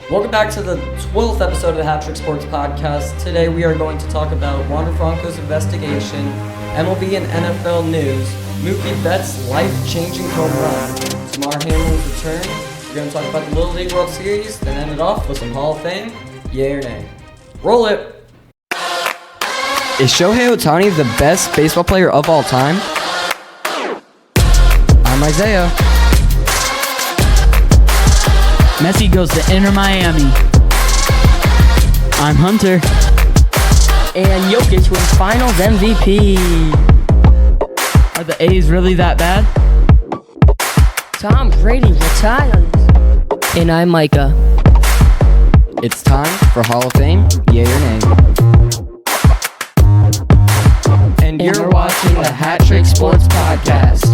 Welcome back to the 12th episode of the HatTrick Sports Podcast. Today we are going to talk about Wander Franco's investigation, MLB and NFL news, Mookie Betts' life-changing home run, Samar Hamlin's return. We're going to talk about the Little League World Series, then end it off with some Hall of Fame, yay or nay. Roll it! Is Shohei Ohtani the best baseball player of all time? I'm Isaiah. Messi goes to Inter Miami. I'm Hunter. And Jokic wins Finals MVP. Are the A's really that bad? Tom Brady retires. And I'm Micah. It's time for Hall of Fame, yay or nay. And you're watching the HatTrick Sports Podcast.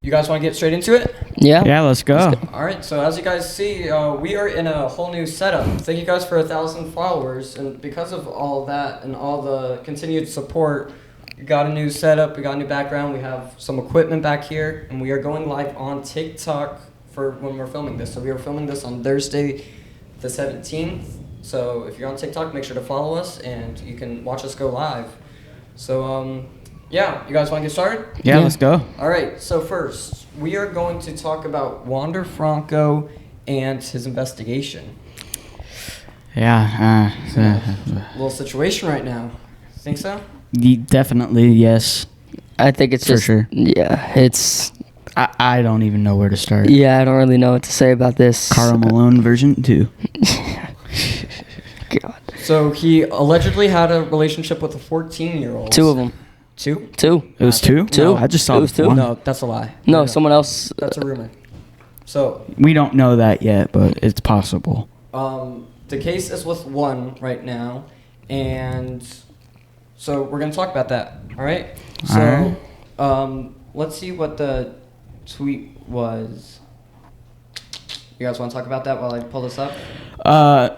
You guys want to get straight into it? Yeah, let's go. All right, so as you guys see, we are in a whole new setup. Thank you guys for 1,000 followers, and because of all that and all the continued support, we got a new setup, we got a new background, we have some equipment back here, and we are going live on TikTok for when we're filming this. So we are filming this on Thursday the 17th, so if you're on TikTok, make sure to follow us, and you can watch us go live. So, yeah, you guys want to get started? Yeah, let's go. All right, so first, we are going to talk about Wander Franco and his investigation. Yeah. Little situation right now. Think so? Definitely, yes. I think it's For just, sure. Yeah, it's... I don't even know where to start. Yeah, I don't really know what to say about this. Karl Malone version 2. God. So he allegedly had a relationship with a 14-year-old. Two of them. Two? It was 2? Two. No, I just saw It was 2? one. No, that's a lie. No, someone else. That's a rumor. So, We don't know that yet, but it's possible. the case is with one right now, and so we're going to talk about that, all right? So, let's see what the tweet was. You guys want to talk about that while I pull this up?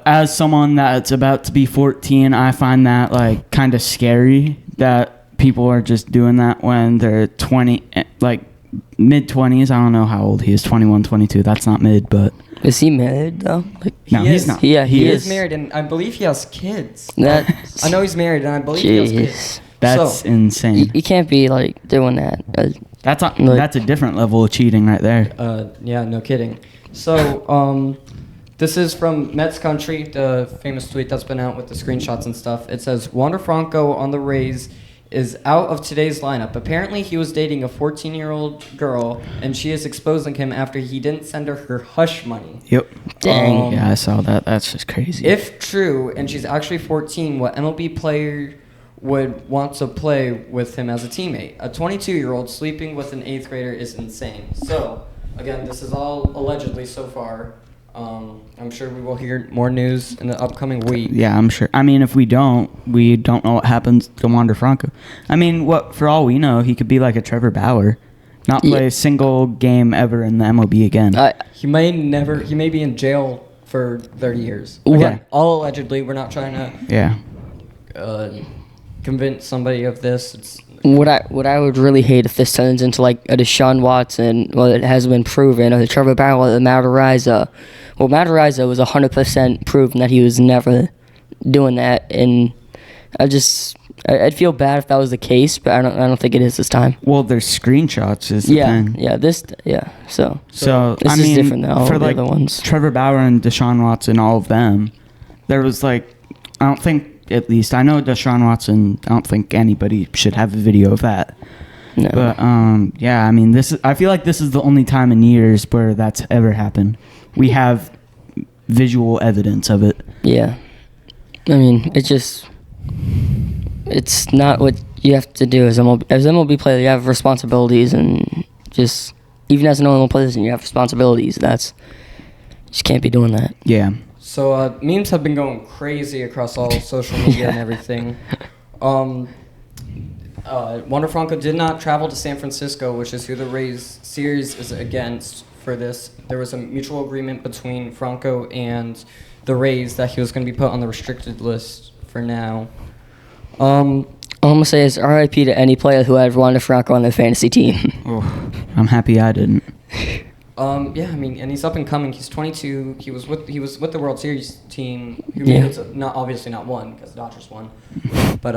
As someone that's about to be 14, I find that like kind of scary that people are just doing that when they're 20, like mid-20s. I don't know how old he is, 21, 22. That's not mid, but... Is he married, though? Like, No, he's not. Yeah, He is. is married, and I believe he has kids. That, I know he's married, and I believe he has kids. That's So, insane. you can't be, like, doing that. That's a different level of cheating right there. yeah, no kidding. So, this is from Mets Country, the famous tweet that's been out with the screenshots and stuff. It says, Wander Franco on the Rays is out of today's lineup. Apparently, he was dating a 14-year-old girl, and she is exposing him after he didn't send her hush money. Yep. Dang. Yeah, I saw that. That's just crazy. If true, and she's actually 14, what MLB player would want to play with him as a teammate? A 22-year-old sleeping with an 8th grader is insane. So, again, this is all allegedly so far. I'm sure we will hear more news in the upcoming week. Yeah, I'm sure. I mean, if we don't know what happens to Wander Franco. I mean, for all we know, he could be like a Trevor Bauer, not play a single game ever in the MLB again. He may be in jail for 30 years. What? Again, all allegedly. We're not trying to convince somebody of this. It's What I would really hate if this turns into like a Deshaun Watson, well, it has been proven, or the Trevor Bauer, the Matariza. Well, Matariza was 100% proven that he was never doing that, and I'd feel bad if that was the case, but I don't think it is this time. Well, there's screenshots is the thing. So this is different than all for the like other ones. Trevor Bauer and Deshaun Watson, all of them, there was like, I don't think, at least I know Deshaun Watson, I don't think anybody should have a video of that. No. But I mean, I feel like this is the only time in years where that's ever happened. We have visual evidence of it. Yeah. I mean, it's not what you have to do as MLB player. You have responsibilities, and just even as an normal person, you have responsibilities. You just can't be doing that. Yeah. So memes have been going crazy across all social media and everything. Wander Franco did not travel to San Francisco, which is who the Rays series is against for this. There was a mutual agreement between Franco and the Rays that he was going to be put on the restricted list for now. All I'm gonna say is RIP to any player who had Wander Franco on their fantasy team. Oh, I'm happy I didn't. Yeah, I mean, and he's up and coming. He's 22. He was with the World Series team. Who Yeah. made it to, not one because the Dodgers won, but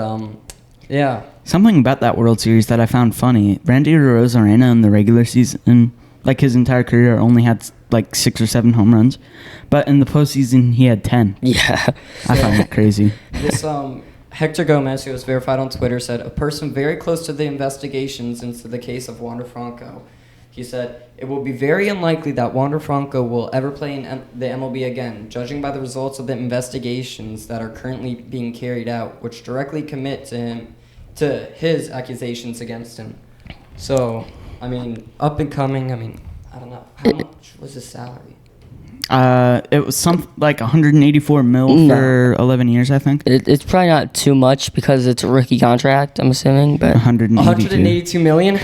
yeah. Something about that World Series that I found funny. Randy Arozarena in the regular season, like his entire career, only had like 6 or 7 home runs, but in the postseason he had 10. Yeah. I find that crazy. This Hector Gomez, who was verified on Twitter, said a person very close to the investigations into the case of Wander Franco. He said, "It will be very unlikely that Wander Franco will ever play in the MLB again, judging by the results of the investigations that are currently being carried out, which directly commit to his accusations against him." So, I mean, up and coming. I mean, I don't know. How much was his salary? It was like 184 mil for 11 years, I think. It's probably not too much because it's a rookie contract, I'm assuming, but 182 million.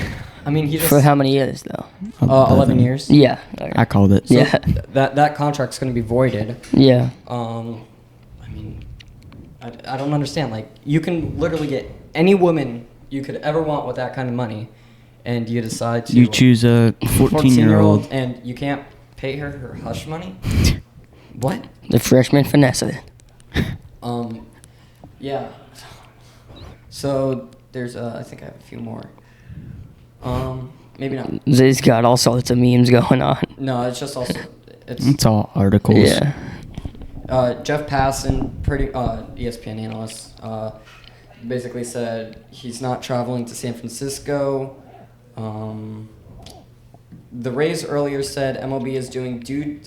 I mean, he just for how many years though? 11 years. Yeah. I called it. So Yeah. That contract's going to be voided. Yeah. I mean, I don't understand. Like, you can literally get any woman you could ever want with that kind of money, and you decide to... You choose a 14-year-old. And you can't pay her hush money? What? The freshman Vanessa. Yeah. So, there's, I think I have a few more. Maybe not. They've got all sorts of memes going on. No, it's just also... It's all articles. Yeah. Jeff Passan, ESPN analyst, basically said he's not traveling to San Francisco. The Rays earlier said MLB is doing due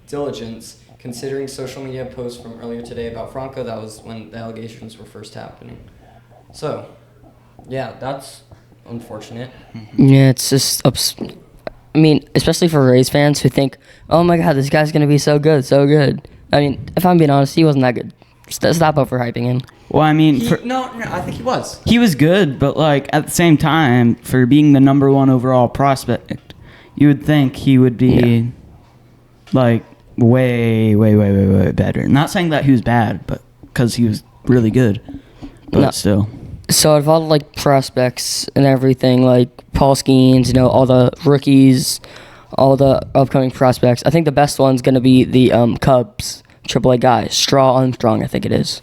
diligence, considering social media posts from earlier today about Franco. That was when the allegations were first happening. So, yeah, that's unfortunate. Yeah, it's just I mean, especially for Rays fans who think, "Oh my God, this guy's gonna be so good, so good." I mean, if I'm being honest, he wasn't that good. Stop overhyping him. Well, I mean, No, I think he was. he was good, but like at the same time, for being the number 1 overall prospect, you would think he would be like way, way, way, way, way better. Not saying that he was bad, but because he was really good, but No. still. So out of all the like prospects and everything, like Paul Skeens, all the rookies, all the upcoming prospects, I think the best one's gonna be the Cubs AAA guy, Straw Armstrong, I think it is.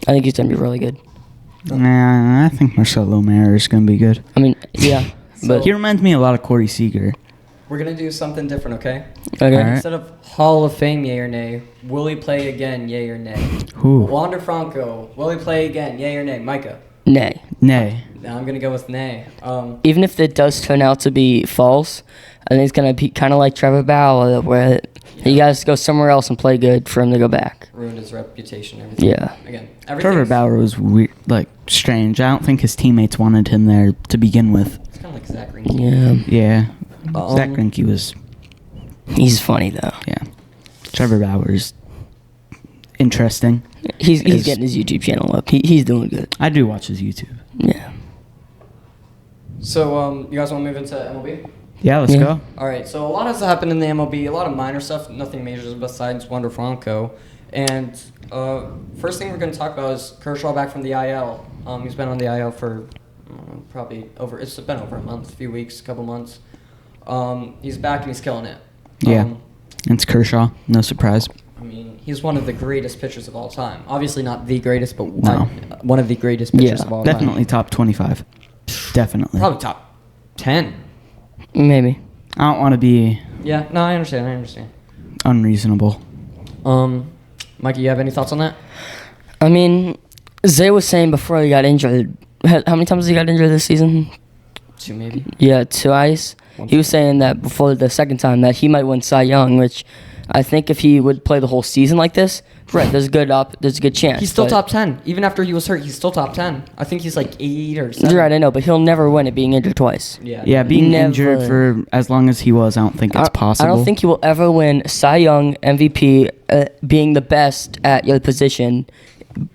I think he's gonna be really good. Nah, I think Marcelo Mayer is gonna be good. I mean, yeah, but He reminds me a lot of Corey Seager. We're going to do something different, okay? okay. All right. Instead of Hall of Fame, yay or nay, will he play again, yay or nay? Who? Wander Franco, will he play again, yay or nay? Micah? Nay. Nay. Now I'm going to go with nay. Even if it does turn out to be false, I think it's gonna be kind of like Trevor Bauer, where he guys go somewhere else and play good for him to go back. Ruined his reputation and everything. Yeah. Again, Trevor everything's Bauer was weird, like strange. I don't think his teammates wanted him there to begin with. It's kind of like Zach Greinke. Yeah. Yeah. Zach Greinke was, He's funny though. yeah. Trevor Bauer's interesting. He's Is- getting his YouTube channel up. He's doing good. I do watch his YouTube. Yeah. So, you guys want to move into MLB? Yeah, let's Yeah. go. All right, so a lot has happened in the MLB, a lot of minor stuff, nothing major besides Wander Franco. And first thing we're going to talk about is Kershaw back from the IL. He's been on the IL for it's been over a month, a few weeks, a couple months. He's back and he's killing it. Yeah. It's Kershaw. No surprise. I mean, he's one of the greatest pitchers of all time. Obviously not the greatest, but No. one of the greatest pitchers Yeah, of all time. Definitely top 25. Definitely. Probably top 10. Maybe. I don't want to be Yeah, no, I understand. unreasonable. Mikey, you have any thoughts on that? I mean, Zay was saying before he got injured. How many times he got injured this season? 2 maybe. Yeah, twice. He was saying that before the second time that he might win Cy Young, which I think if he would play the whole season like this, right, there's a good chance. He's still but- top 10. Even after he was hurt, he's still top 10. I think he's like 8 or 7. You're right, I know, but he'll never win it being injured twice. Yeah, being Never. injured for as long as he was, I don't think it's possible. I don't think he will ever win Cy Young, MVP, being the best at your position,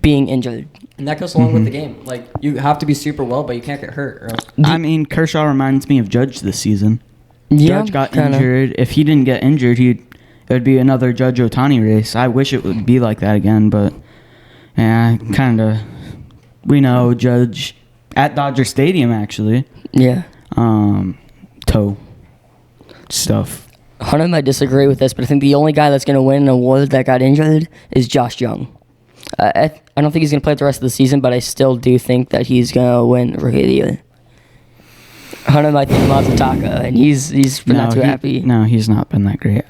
being injured. And that goes along with the game. Like, you have to be super well, but you can't get hurt. Or else. I mean, Kershaw reminds me of Judge this season. Yeah, Judge got kinda. injured. If he didn't get injured, it would be another Judge Ohtani race. I wish it would be like that again, but yeah, kind of we know Judge at Dodger Stadium, actually. Yeah. Toe stuff. Hunter might disagree with this, but I think the only guy that's going to win an award that got injured is Josh Young. I don't think he's going to play the rest of the season, but I still do think that he's going to win Rookie of the Year. Hunter might think Mazataka, and he's been not too happy. No, he's not been that great.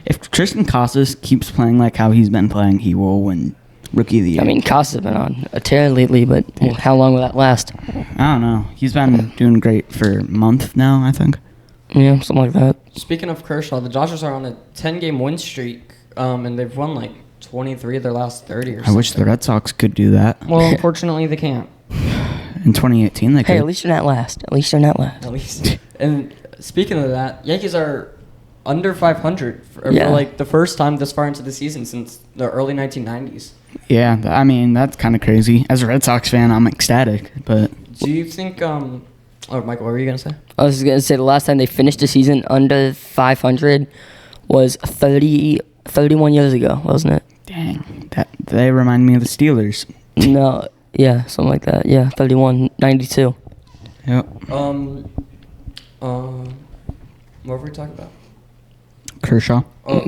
If Tristan Casas keeps playing like how he's been playing, he will win Rookie of the Year. I mean, Casas has been on a tear lately, but how long will that last? I don't know. He's been doing great for a month now, I think. Yeah, something like that. Speaking of Kershaw, the Dodgers are on a 10-game win streak, and they've won like 23 of their last 30 or something. I wish the Red Sox could do that. Well, unfortunately, they can't. In 2018, they could. Hey, at least you're not last. At least. And speaking of that, Yankees are under 500 for like the first time this far into the season since the early 1990s. Yeah, I mean, that's kind of crazy. As a Red Sox fan, I'm ecstatic, but... Do you think, oh, Michael, what were you going to say? I was going to say the last time they finished the season under 500 was 31 years ago, wasn't it? Dang, they remind me of the Steelers. No, yeah, something like that. Yeah, 31-92. Yep. What were we talking about? Kershaw.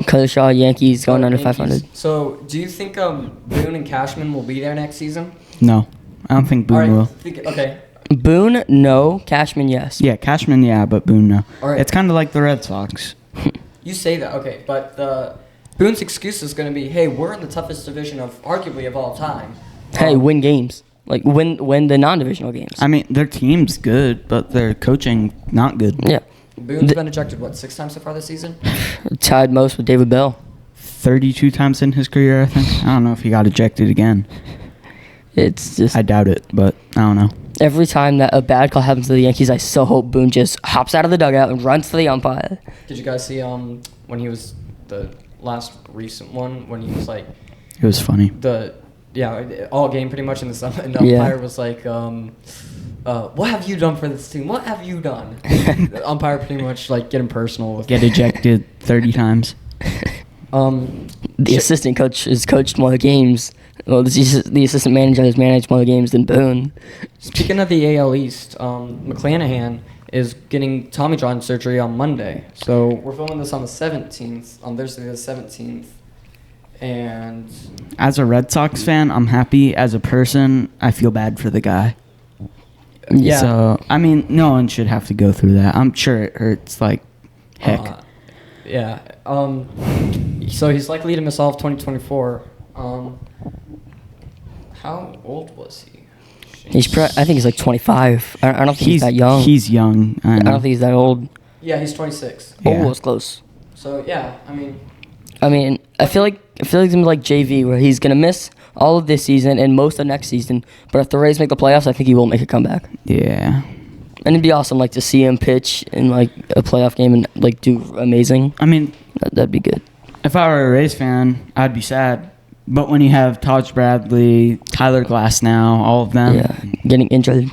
Kershaw, Yankees going under Yankees. 500. So, do you think Boone and Cashman will be there next season? No, I don't think Boone will. Okay. Boone, no. Cashman, yes. Yeah, Cashman, yeah, but Boone, no. All right. It's kind of like the Red Sox. You say that, okay, but Boone's excuse is going to be, hey, we're in the toughest division of arguably of all time. Hey, win games. Like, win the non-divisional games. I mean, their team's good, but their coaching not good. Yeah. Boone's been ejected, 6 times so far this season? Tied most with David Bell. 32 times in his career, I think. I don't know if he got ejected again. It's just... I doubt it, but I don't know. Every time that a bad call happens to the Yankees, I so hope Boone just hops out of the dugout and runs to the umpire. Did you guys see when he was the last recent one, when he was like... It was funny. All game pretty much, and the umpire was like... what have you done for this team? What have you done? The umpire pretty much like getting personal with Get ejected 30 times. The assistant coach has coached more games. Well, the assistant manager has managed more games than Boone. Speaking of the AL East, McClanahan is getting Tommy John surgery on Monday. So we're filming this on the 17th, on Thursday the 17th. And as a Red Sox fan, I'm happy. As a person, I feel bad for the guy. Yeah. So, I mean, no one should have to go through that. I'm sure it hurts like heck. Yeah. So he's likely to miss all of 2024. How old was he? I think he's like 25. I don't think he's that young. He's young. I don't think he's that old. Yeah, he's 26. Yeah. Almost close. So yeah, I mean, I feel like it's gonna be like JV, where he's gonna miss all of this season and most of next season. But if the Rays make the playoffs, I think he will make a comeback. Yeah. And it'd be awesome, like, to see him pitch in like a playoff game and like do amazing. I mean, that'd be good. If I were a Rays fan, I'd be sad. But when you have Taj Bradley, Tyler Glass now, all of them. Yeah, getting injured.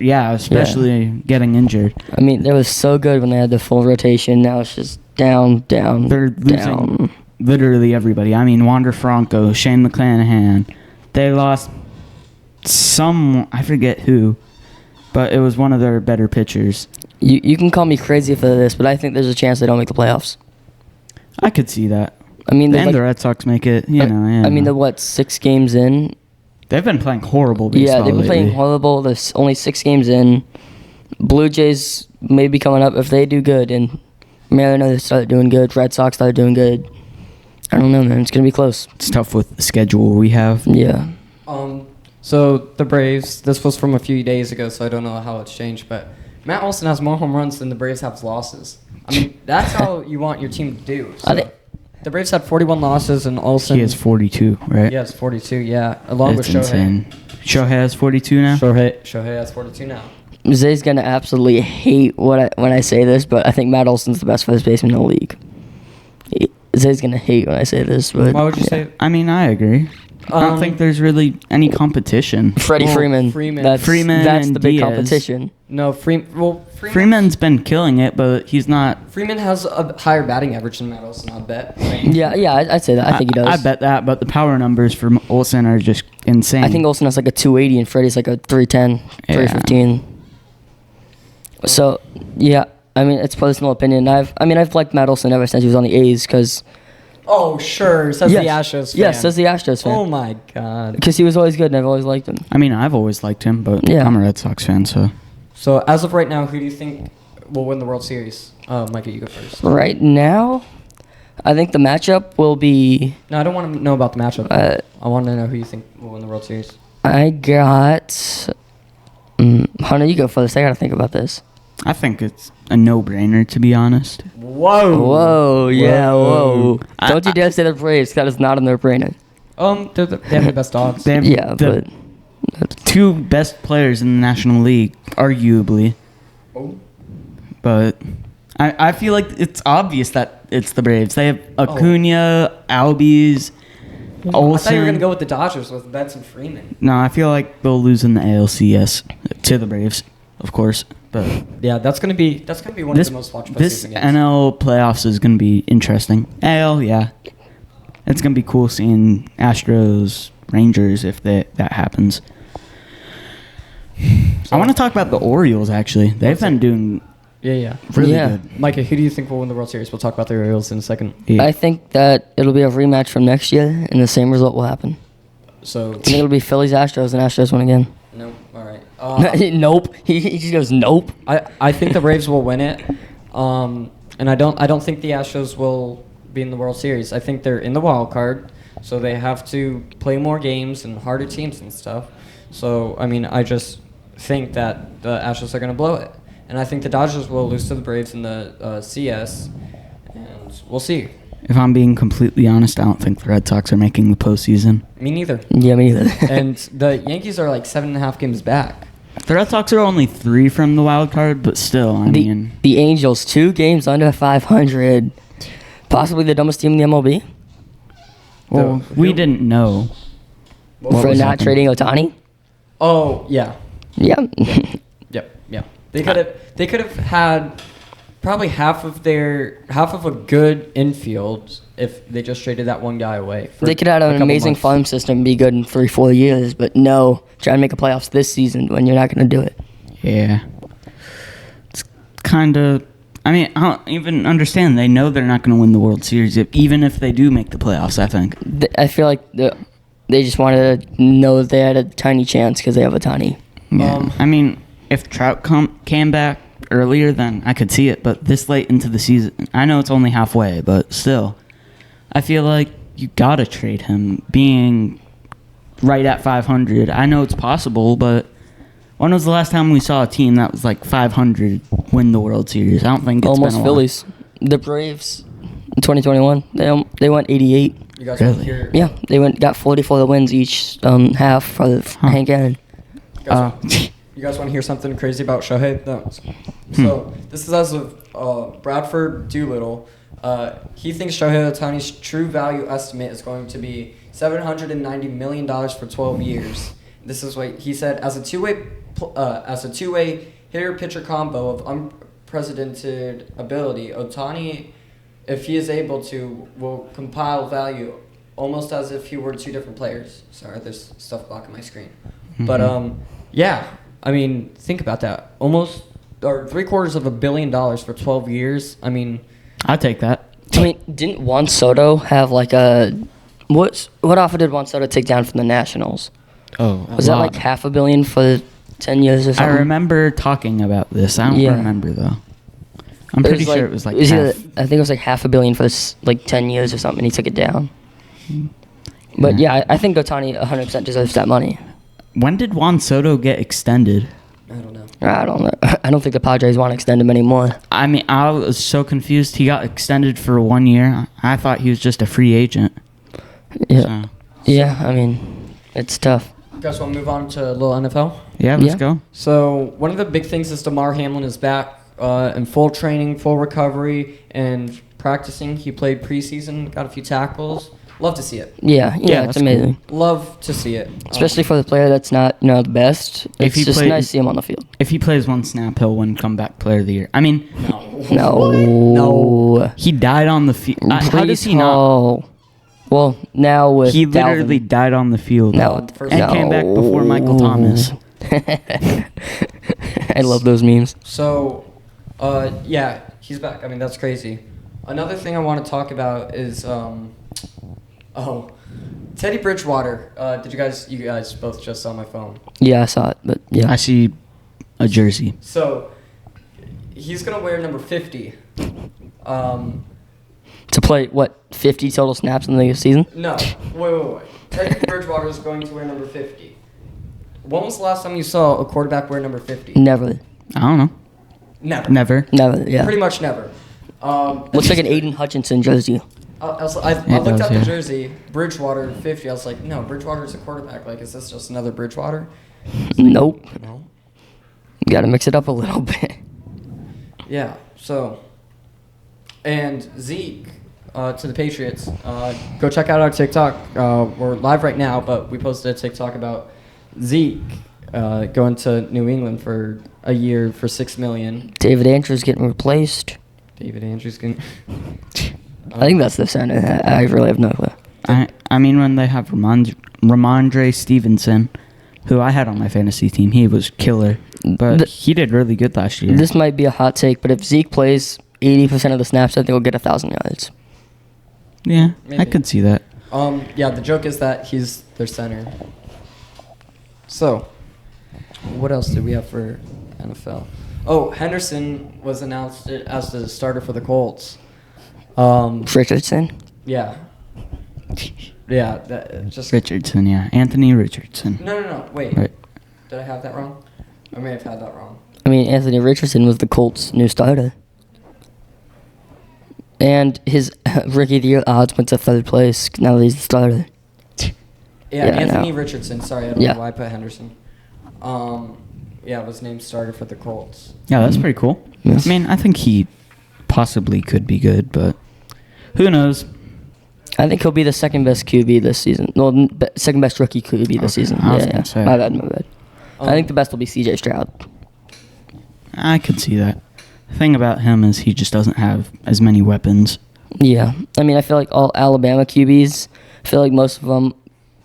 Yeah, especially getting injured. I mean, they were so good when they had the full rotation. Now it's just down. They're losing down. Literally everybody. I mean, Wander Franco, Shane McClanahan. They lost I forget who, but it was one of their better pitchers. You can call me crazy for this, but I think there's a chance they don't make the playoffs. I could see that. I mean, and the Red Sox make it, I mean, they're 6 games in? They've been playing horrible baseball. Yeah, they've been playing horrible. There's only 6 games in. Blue Jays may be coming up if they do good, and Mariners start doing good. Red Sox start doing good. I don't know, man. It's going to be close. It's tough with the schedule we have. Yeah. So the Braves, this was from a few days ago, so I don't know how it's changed, but Matt Olson has more home runs than the Braves have losses. I mean, that's how you want your team to do. So the Braves had 41 losses, and Olson... He has 42, right? He has 42, yeah, along with Shohei. Insane. Shohei has 42 now? Shohei has 42 now. Zay's going to absolutely hate when I say this, but I think Matt Olson's the best first baseman in the league. Zay's going to hate when I say this, but... Why would you say... I mean, I agree. I don't think there's really any competition. Freddie Freeman. That's and the big Diaz. competition. No, Freeman's been killing it, but he's not. Freeman has a higher batting average than Matt Olson, I bet. Yeah, I'd say that. I think he does. I bet that, but the power numbers for Olsen are just insane. I think Olsen has like a 280 and Freddie's like a 310, 315. So, yeah, I mean, it's personal opinion. I've liked Matt Olson ever since he was on the A's because... Oh, sure, says the Astros fan. Yes, says the Astros fan. Oh, my God. Because he was always good and I've always liked him. I mean, I've always liked him, but Yeah. I'm a Red Sox fan, so... So, as of right now, who do you think will win the World Series? Micah, you go first. Right now, I think the matchup will be... No, I don't want to know about the matchup. I want to know who you think will win the World Series. I got... Hunter, you go first. I got to think about this. I think it's a no-brainer, to be honest. Whoa, yeah, whoa. Don't you dare say the Braves. That is not a no-brainer. They have the best odds. They have Yeah, the two best players in the National League, arguably. Oh. But I feel like it's obvious that it's the Braves. They have Acuna, Albies, Olsen. I thought you were going to go with the Dodgers with Betts and Freeman. No, I feel like they'll lose in the ALCS to the Braves, of course. But Yeah, that's gonna be one of the most watched this postseason games. NL playoffs is gonna be interesting. AL, yeah, it's gonna be cool seeing Astros, Rangers if that happens. I want to talk about the Orioles. Actually, they've been doing Yeah. really Yeah. good. Micah, who do you think will win the World Series? We'll talk about the Orioles in a second. Yeah. I think that it'll be a rematch from next year and the same result will happen. So, I think it'll be Phillies, Astros, and Astros win again. no, all right. Nope. He just goes, nope. I think the Braves will win it, and I don't think the Astros will be in the World Series. I think they're in the wild card, so they have to play more games and harder teams and stuff. So I mean, I just think that the Astros are going to blow it, and I think the Dodgers will lose to the Braves in the CS, and we'll see. If I'm being completely honest, I don't think the Red Sox are making the postseason. Me neither. Yeah, me either. And the Yankees are like 7.5 games back. The Red Sox are only 3 from the wild card, but still, I mean, the Angels, 2 games under 500. Possibly the dumbest team in the MLB. well, we didn't know. What for was not happening? trading Ohtani. Oh yeah. Yeah. Yep. Yeah. They could have had probably half of a good infield if they just traded that one guy away. They could have a had an couple amazing months. farm system and be good in 3-4 years, but no, try to make a playoffs this season when you're not going to do it. Yeah. It's kind of... I mean, I don't even understand. They know they're not going to win the World Series, even if they do make the playoffs, I think. I feel like they just wanted to know that they had a tiny chance because they have Ohtani. Yeah. I mean, if Trout came back earlier, then I could see it. But this late into the season, I know it's only halfway, but still, I feel like you got to trade him being right at 500. I know it's possible, but when was the last time we saw a team that was like 500 win the World Series? I don't think it's Almost been a while. Phillies. The Braves in 2021, they went 88. You guys Really? want to hear? Yeah, they got 44 wins each half for Hank Aaron. You guys want to hear something crazy about Shohei? No. So this is as of Bradford Doolittle. He thinks Shohei Ohtani's true value estimate is going to be $790 million for 12 years. This is what he said. As a two-way hitter-pitcher combo of unprecedented ability, Ohtani, if he is able to, will compile value almost as if he were 2 different players. Sorry, there's stuff blocking my screen. But yeah, I mean, think about that. Almost or $750 million for 12 years. I mean, I'd take that. I mean, didn't Juan Soto have like a what offer did Juan Soto take down from the Nationals? Oh, Was that like $500 million for 10 years or I something? remember talking about this. I don't remember though. I'm pretty sure it was like half. I think it was like $500 million for like 10 years or something. And he took it down. But yeah, I think Ohtani 100% deserves that money. When did Juan Soto get extended? I don't know. I don't know. I don't think the Padres want to extend him anymore. I mean, I was so confused. He got extended for 1 year. I thought he was just a free agent. Yeah, So, yeah. I mean, it's tough. You guys want to move on to a little NFL? yeah, let's Yeah. go. So one of the big things is DeMar Hamlin is back in full training, full recovery, and practicing. He played preseason, got a few tackles. love to see it. Yeah, Yeah, it's that's amazing. Love to see it. Especially for the player that's not, the best. If It's he just played- nice to see him on the field. If he plays one snap, he'll win comeback player of the year. I mean, No. he died on the field. How does he not? Oh. Well, now with He literally died on the field. No, and came back before Michael Thomas. I love those memes. So, yeah, he's back. I mean, that's crazy. Another thing I want to talk about is, Teddy Bridgewater. You guys both just saw my phone. Yeah, I saw it, but yeah. I see a jersey. So, he's going to wear number 50. To play, 50 total snaps in the season? No, wait. Teddy Bridgewater is going to wear number 50. When was the last time you saw a quarterback wear number 50? Never. I don't know. Never. Never, yeah. Pretty much never. Looks like an Aiden Hutchinson jersey. I It looked does, at the yeah. jersey, Bridgewater 50. I was like, no, Bridgewater's a quarterback. Like, is this just another Bridgewater? Nope. No. You gotta mix it up a little bit. Yeah, so. And Zeke, to the Patriots, go check out our TikTok. We're live right now, but we posted a TikTok about Zeke going to New England for a year for $6 million. David Andrews getting replaced. David Andrews can. I think that's the center. I really have no clue. I mean, when they have Ramondre Stevenson, who I had on my fantasy team, he was killer. But he did really good last year. This might be a hot take, but if Zeke plays 80% of the snaps, I think he'll get 1,000 yards. Yeah, Maybe. I could see that. Yeah, the joke is that he's their center. So, what else did we have for NFL? Oh, Henderson was announced as the starter for the Colts. Richardson? Yeah. Yeah, just... Richardson, yeah. Anthony Richardson. No, wait. Right. Did I have that wrong? I may have had that wrong. I mean, Anthony Richardson was the Colts' new starter. And his rookie of the year odds went to third place. Now he's the starter. Yeah, Yeah, Anthony no. Richardson. Sorry, I don't know why I put Henderson. Was named starter for the Colts. Yeah, that's pretty cool. Yes. I mean, I think he possibly could be good, but who knows? I think he'll be the second best QB this season. Well, second best rookie QB this season. I was gonna say. My bad. I think the best will be CJ Stroud. I could see that. The thing about him is he just doesn't have as many weapons. Yeah. I mean, I feel like all Alabama QBs, I feel like most of them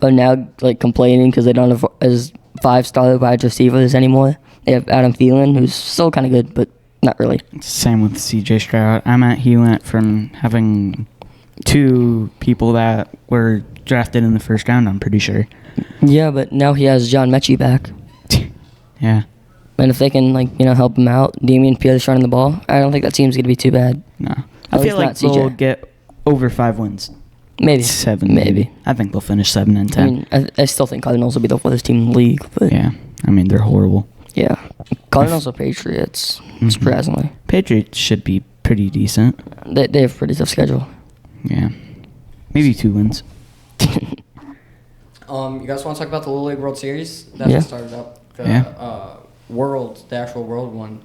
are now like complaining because they don't have as 5-star wide receivers anymore. They have Adam Thielen, who's still kind of good, but not really. Same with CJ Stroud. He went from having 2 people that were drafted in the first round, I'm pretty sure. Yeah, but now he has John Mechie back. Yeah. And if they can, help him out, Damian Pierce running the ball, I don't think that team's going to be too bad. No. At I feel least like not they'll CJ. get over 5 wins. Maybe. 7. Maybe. I think they'll finish 7 and 10. I mean, I still think Cardinals will be the worst team in the league, but Yeah. I mean, they're horrible. yeah. Cardinals or Patriots, surprisingly. Patriots should be pretty decent. They have a pretty tough schedule. Yeah. Maybe 2 wins. You guys want to talk about the Little League World Series? That Yeah. just started up. The actual World one,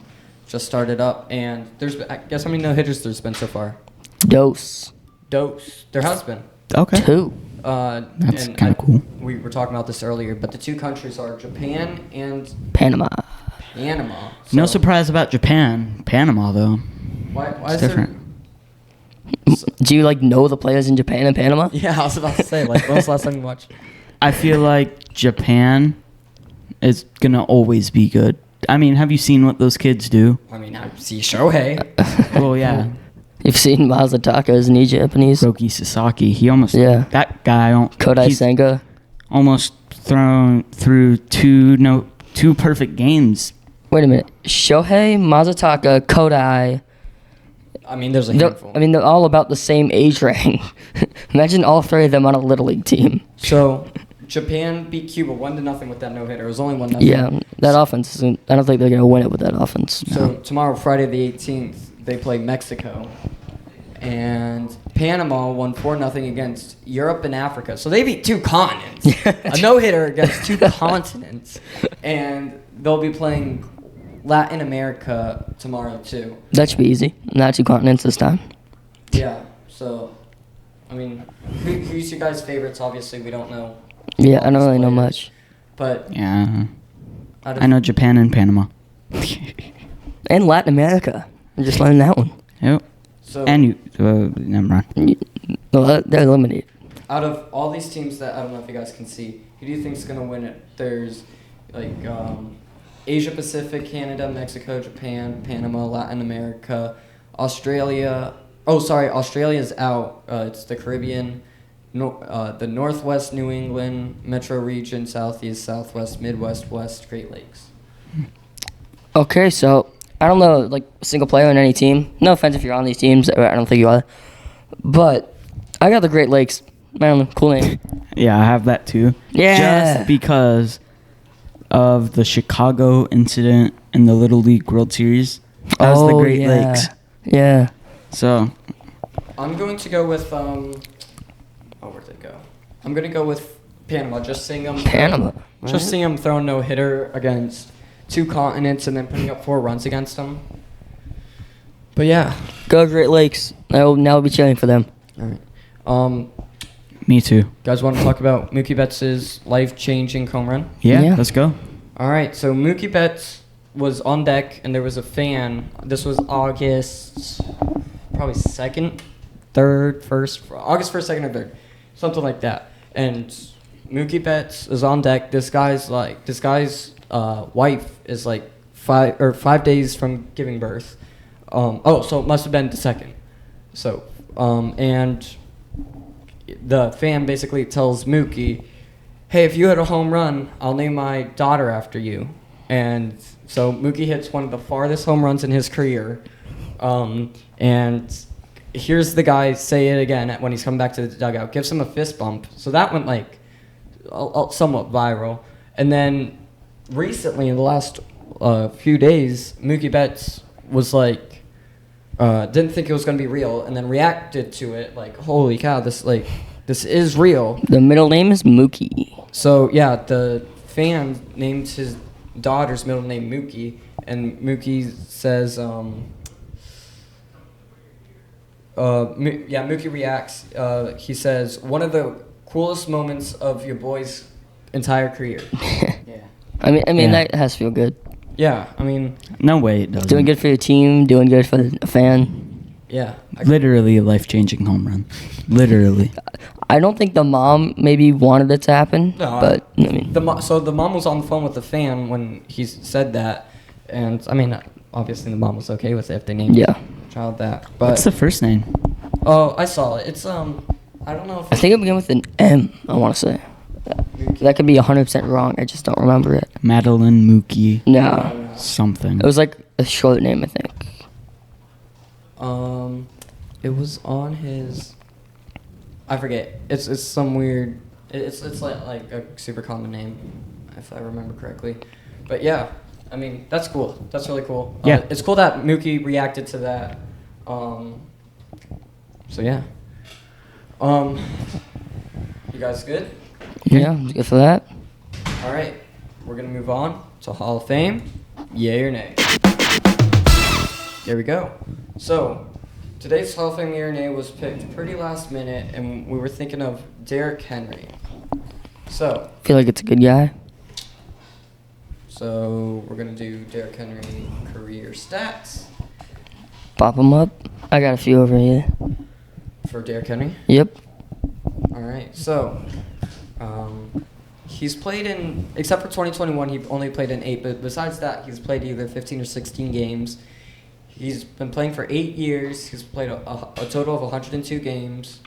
just started up, and I guess how many no-hitters there's been so far? Dose. There has been. Okay. 2. That's and kind of cool. We were talking about this earlier, but the 2 countries are Japan and Panama. Panama. No So surprise about Japan. Panama, though. Why It's is different. Do you know the players in Japan and Panama? Yeah, I was about to say, when was the last time you watched? I feel like Japan is going to always be good. I mean, have you seen what those kids do? I mean, I see Shohei. Well, yeah. You've seen Mazataka, isn't he Japanese? Roki Sasaki. He almost... Yeah. That guy... Kodai he's Senga. almost thrown through 2 perfect games. Wait a minute. Shohei, Mazataka, Kodai. I mean, there's a handful. They're all about the same age range. Imagine all 3 of them on a Little League team. So, Japan beat Cuba 1-0 with that no-hitter. It was only 1-0. Yeah, that offense isn't... I don't think they're going to win it with that offense. So, tomorrow, Friday the 18th, they play Mexico. And Panama won 4-0 against Europe and Africa. So, they beat 2 continents. A no-hitter against 2 continents. And they'll be playing Latin America tomorrow, too. That should be easy. Not 2 continents this time. Yeah, so I mean, who's your guys' favorites? Obviously, we don't know. Yeah, I don't really know players. much. But Yeah. out of- I know Japan and Panama. And Latin America. I just learned that one. Yep. So And you. Never mind. Well, they're eliminated. out of all these teams that I don't know if you guys can see, who do you think is gonna win it? There's like Asia Pacific, Canada, Mexico, Japan, Panama, Latin America, Australia. Oh, sorry, Australia's out. It's the Caribbean, the Northwest New England, Metro Region, Southeast, Southwest, Midwest, West, Great Lakes. Okay, so I don't know, like, a single player on any team. No offense if you're on these teams. I don't think you are. But I got the Great Lakes. I don't know, cool name. Yeah, I have that too. Yeah. Just because of the Chicago incident in the Little League World Series. That was the Great Lakes. Yeah. So, I'm going to go with where did it go? I'm gonna go with Panama. Just seeing them. Panama. Just seeing them throw no hitter against 2 continents and then putting up 4 runs against them. But yeah. Go Great Lakes. I will now be cheering for them. All right. me too. Guys, want to talk about Mookie Betts' life-changing home run? Yeah, Yeah. let's go. All right. So Mookie Betts was on deck, and there was a fan. This was August, probably 2nd, 3rd, 1st, August 1st, 2nd, or 3rd, something like that. And Mookie Betts is on deck. This guy's wife is like 5 days from giving birth. So it must have been the 2nd. So, and the fan basically tells Mookie, hey, if you hit a home run, I'll name my daughter after you. And so Mookie hits one of the farthest home runs in his career. And here's the guy say it again when he's coming back to the dugout. Gives him a fist bump. So that went like somewhat viral. And then recently, in the last few days, Mookie Betts was like, didn't think it was going to be real, and then reacted to it like, holy cow, this is real. The middle name is Mookie. So yeah, the fan named his daughter's middle name Mookie, and Mookie says, Mookie reacts. He says, one of the coolest moments of your boy's entire career. Yeah. I mean, Yeah. that has to feel good. Yeah, I mean, No way it doesn't. Doing good for your team, doing good for a fan. yeah. Literally a life-changing home run. Literally. I don't think the mom maybe wanted it to happen, No, but I mean, the mom was on the phone with the fan when he said that, and I mean, obviously the mom was okay with it if they named yeah. the child that. But What's the first name? oh, I saw it. It's I don't know if I think it began with an M. I want to say that could be 100% wrong. I just don't remember it. Madeline Mookie No, something. it was like a short name, I think. it was on his. I forget. It's some weird. It's like a super common name, if I remember correctly. But yeah, I mean that's cool. That's really cool. Yeah. It's cool that Mookie reacted to that. So yeah. You guys good? Yeah, good for that. All right, we're gonna move on to Hall of Fame. Yay or nay? There we go. So, today's Hall of Fame yay or nay was picked pretty last minute, and we were thinking of Derrick Henry. So, I feel like it's a good guy. we're gonna do Derrick Henry career stats Pop him up. I got a few over here. for Derrick Henry. Yep. All right, so he's played in, except for 2021, he only played in 8, but besides that, he's played either 15 or 16 games. He's been playing for 8 years. He's played a total of 102 games.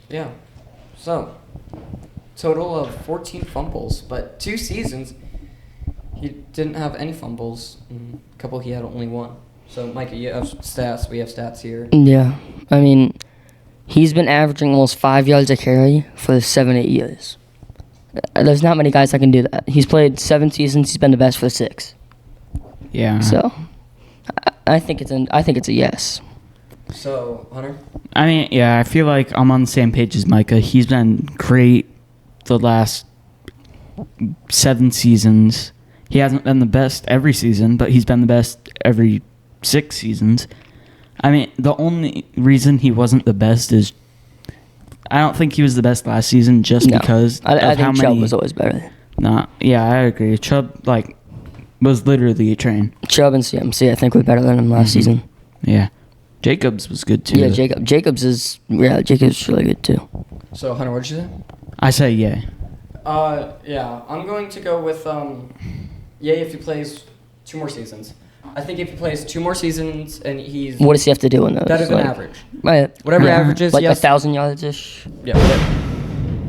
Yeah. So, total of 14 fumbles, but 2 seasons, he didn't have any fumbles. A couple he had only 1. So, Micah, you have stats. We have stats here. Yeah. I mean, he's been averaging almost 5 yards a carry for 7-8 years. There's not many guys that can do that. He's played 7 seasons. He's been the best for 6. Yeah. So, I think it's a yes. So, Hunter? I mean, yeah, I feel like I'm on the same page as Micah. He's been great the last 7 seasons. He hasn't been the best every season, but he's been the best every 6 seasons. I mean, the only reason he wasn't the best is I don't think he was the best last season just because I of how think many. Chubb was always better. Nah, yeah, I agree. Chubb was literally a train. Chubb and CMC, I think, were better than him last season. Yeah, Jacobs was good too. Yeah, Jacobs is really good too. So Hunter, what did you say? I say yeah. Yeah, I'm going to go with yay if he plays 2 more seasons. I think if he plays 2 more seasons and he's What does he have to do in those? better than average, Right. whatever average is, Like he has 1,000 yards ish. Yeah.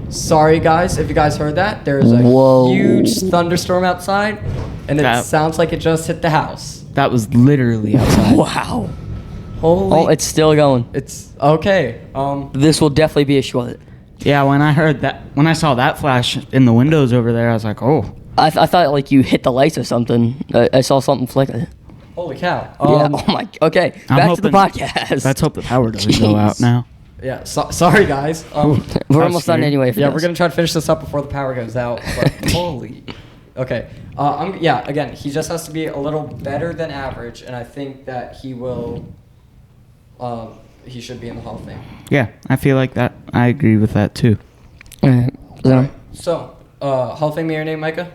Sorry, guys, if you guys heard that, there's a Whoa. huge thunderstorm outside, and it That- sounds like it just hit the house. That was literally outside. Wow. Holy! Oh, it's still going. It's okay. This will definitely be a short. Yeah, when I saw that flash in the windows over there, I was like, oh. I thought like you hit the lights or something. I saw something flicker. Holy cow! Yeah. Oh my. Okay. Back to the podcast. Let's hope the power doesn't go out now. Yeah. Sorry, guys. We're almost done scary. anyway. If it Yeah, does. we're gonna try to finish this up before the power goes out. But holy. Okay. Again, he just has to be a little better than average, and I think that he will. He should be in the Hall of Fame. Yeah, I feel like that. I agree with that too. Alright. So, Hall of Fame your name, Micah?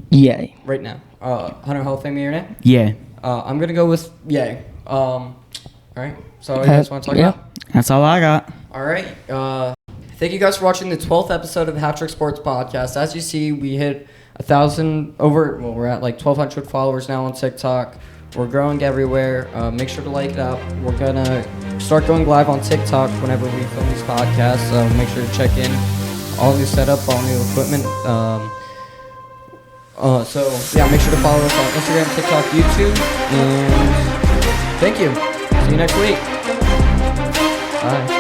Yay. Right now. Hunter, Hall of Fame your name? Yeah, I'm gonna go with yay. All right. So you guys want to talk about? that's all I got. All right. Thank you guys for watching the 12th episode of the HatTrick Sports Podcast. As you see, we hit 1,000 over. Well, we're at like 1,200 followers now on TikTok. We're growing everywhere. Make sure to like it up. We're gonna start going live on TikTok whenever we film these podcasts. So make sure to check in. All new setup, all new equipment. Make sure to follow us on Instagram, TikTok, YouTube, and thank you. See you next week. Bye.